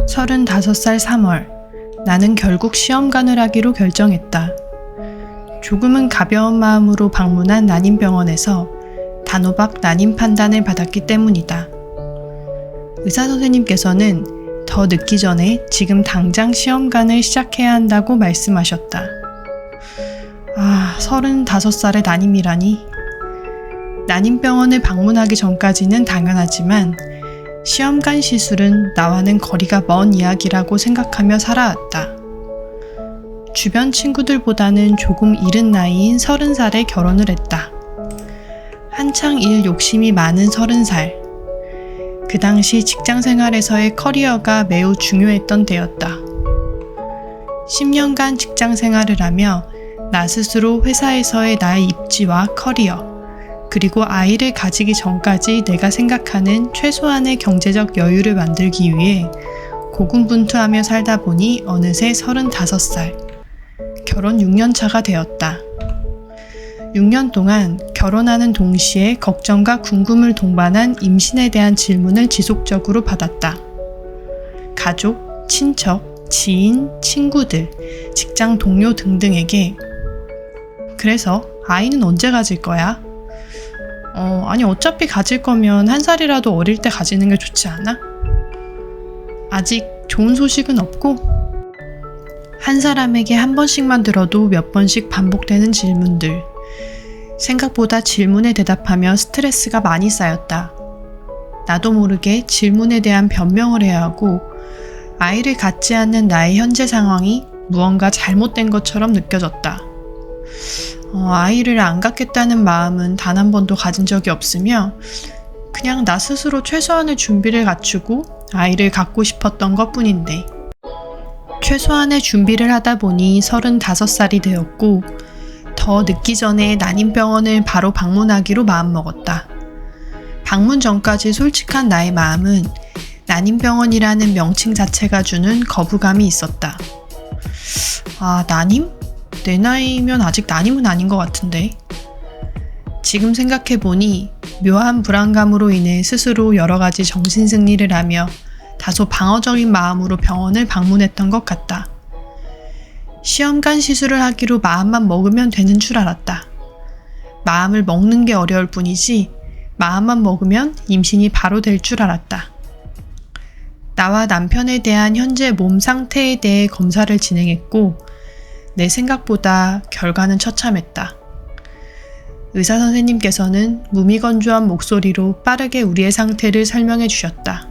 35살 3월, 나는 결국 시험관을 하기로 결정했다. 조금은 가벼운 마음으로 방문한 난임병원에서 단호박 난임 판단을 받았기 때문이다. 의사 선생님께서는 더 늦기 전에 지금 당장 시험관을 시작해야 한다고 말씀하셨다. 35살의 난임이라니. 난임병원을 방문하기 전까지는 당연하지만 시험관 시술은 나와는 거리가 먼 이야기라고 생각하며 살아왔다. 주변 친구들보다는 조금 이른 나이인 30살에 결혼을 했다. 한창 일 욕심이 많은 30살. 그 당시 직장 생활에서의 커리어가 매우 중요했던 때였다. 10년간 직장 생활을 하며 나 스스로 회사에서의 나의 입지와 커리어, 그리고 아이를 가지기 전까지 내가 생각하는 최소한의 경제적 여유를 만들기 위해 고군분투하며 살다 보니 어느새 35살, 결혼 6년 차가 되었다. 6년 동안 결혼하는 동시에 걱정과 궁금을 동반한 임신에 대한 질문을 지속적으로 받았다. 가족, 친척, 지인, 친구들, 직장 동료 등등에게 그래서 아이는 언제 가질 거야? 어차피 가질 거면 1살이라도 어릴 때 가지는 게 좋지 않아? 아직 좋은 소식은 없고? 한 사람에게 한 번씩만 들어도 몇 번씩 반복되는 질문들. 생각보다 질문에 대답하며 스트레스가 많이 쌓였다. 나도 모르게 질문에 대한 변명을 해야 하고 아이를 갖지 않는 나의 현재 상황이 무언가 잘못된 것처럼 느껴졌다. 아이를 안 갖겠다는 마음은 단 한 번도 가진 적이 없으며 그냥 나 스스로 최소한의 준비를 갖추고 아이를 갖고 싶었던 것뿐인데 최소한의 준비를 하다 보니 35살이 되었고 더 늦기 전에 난임병원을 바로 방문하기로 마음먹었다. 방문 전까지 솔직한 나의 마음은 난임병원이라는 명칭 자체가 주는 거부감이 있었다. 난임? 내 나이면 아직 난임은 아닌 것 같은데. 지금 생각해보니 묘한 불안감으로 인해 스스로 여러 가지 정신승리를 하며 다소 방어적인 마음으로 병원을 방문했던 것 같다. 시험관 시술을 하기로 마음만 먹으면 되는 줄 알았다. 마음을 먹는 게 어려울 뿐이지 마음만 먹으면 임신이 바로 될 줄 알았다. 나와 남편에 대한 현재 몸 상태에 대해 검사를 진행했고 내 생각보다 결과는 처참했다. 의사 선생님께서는 무미건조한 목소리로 빠르게 우리의 상태를 설명해 주셨다.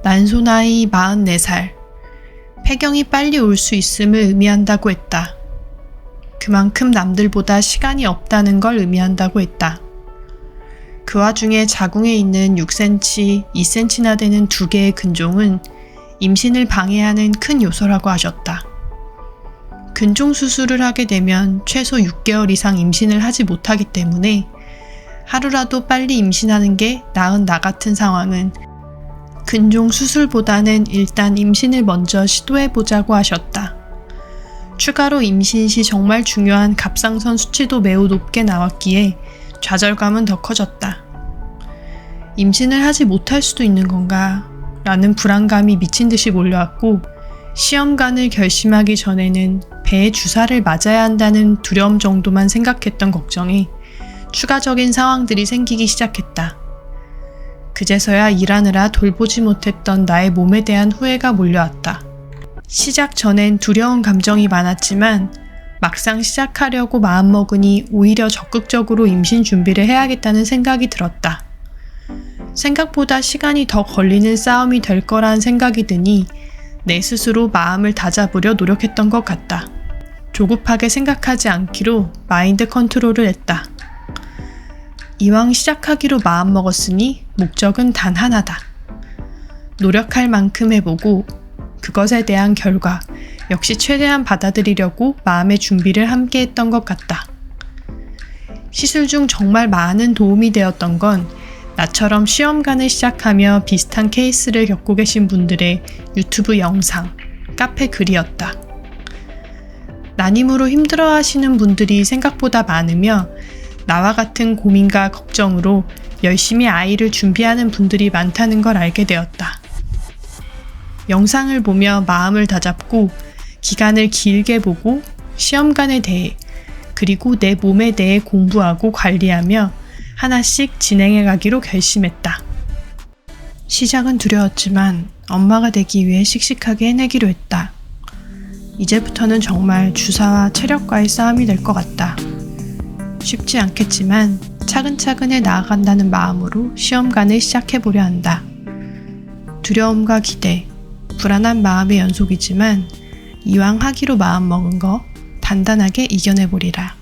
난소 나이 44살, 폐경이 빨리 올 수 있음을 의미한다고 했다. 그만큼 남들보다 시간이 없다는 걸 의미한다고 했다. 그 와중에 자궁에 있는 6cm, 2cm나 되는 2개의 근종은 임신을 방해하는 큰 요소라고 하셨다. 근종 수술을 하게 되면 최소 6개월 이상 임신을 하지 못하기 때문에 하루라도 빨리 임신하는 게 나은 나 같은 상황은 근종 수술보다는 일단 임신을 먼저 시도해보자고 하셨다. 추가로 임신 시 정말 중요한 갑상선 수치도 매우 높게 나왔기에 좌절감은 더 커졌다. 임신을 하지 못할 수도 있는 건가? 라는 불안감이 미친 듯이 몰려왔고 시험관을 결심하기 전에는 배에 주사를 맞아야 한다는 두려움 정도만 생각했던 걱정에 추가적인 상황들이 생기기 시작했다. 그제서야 일하느라 돌보지 못했던 나의 몸에 대한 후회가 몰려왔다. 시작 전엔 두려운 감정이 많았지만 막상 시작하려고 마음먹으니 오히려 적극적으로 임신 준비를 해야겠다는 생각이 들었다. 생각보다 시간이 더 걸리는 싸움이 될 거란 생각이 드니 내 스스로 마음을 다잡으려 노력했던 것 같다. 조급하게 생각하지 않기로 마인드 컨트롤을 했다. 이왕 시작하기로 마음먹었으니 목적은 단 하나다. 노력할 만큼 해보고 그것에 대한 결과 역시 최대한 받아들이려고 마음의 준비를 함께 했던 것 같다. 시술 중 정말 많은 도움이 되었던 건 나처럼 시험관을 시작하며 비슷한 케이스를 겪고 계신 분들의 유튜브 영상, 카페 글이었다. 난임으로 힘들어하시는 분들이 생각보다 많으며 나와 같은 고민과 걱정으로 열심히 아이를 준비하는 분들이 많다는 걸 알게 되었다. 영상을 보며 마음을 다잡고 기간을 길게 보고 시험관에 대해 그리고 내 몸에 대해 공부하고 관리하며 하나씩 진행해 가기로 결심했다. 시작은 두려웠지만 엄마가 되기 위해 씩씩하게 해내기로 했다. 이제부터는 정말 주사와 체력과의 싸움이 될 것 같다. 쉽지 않겠지만 차근차근 해 나아간다는 마음으로 시험관을 시작해보려 한다. 두려움과 기대, 불안한 마음의 연속이지만 이왕 하기로 마음먹은 거 단단하게 이겨내보리라.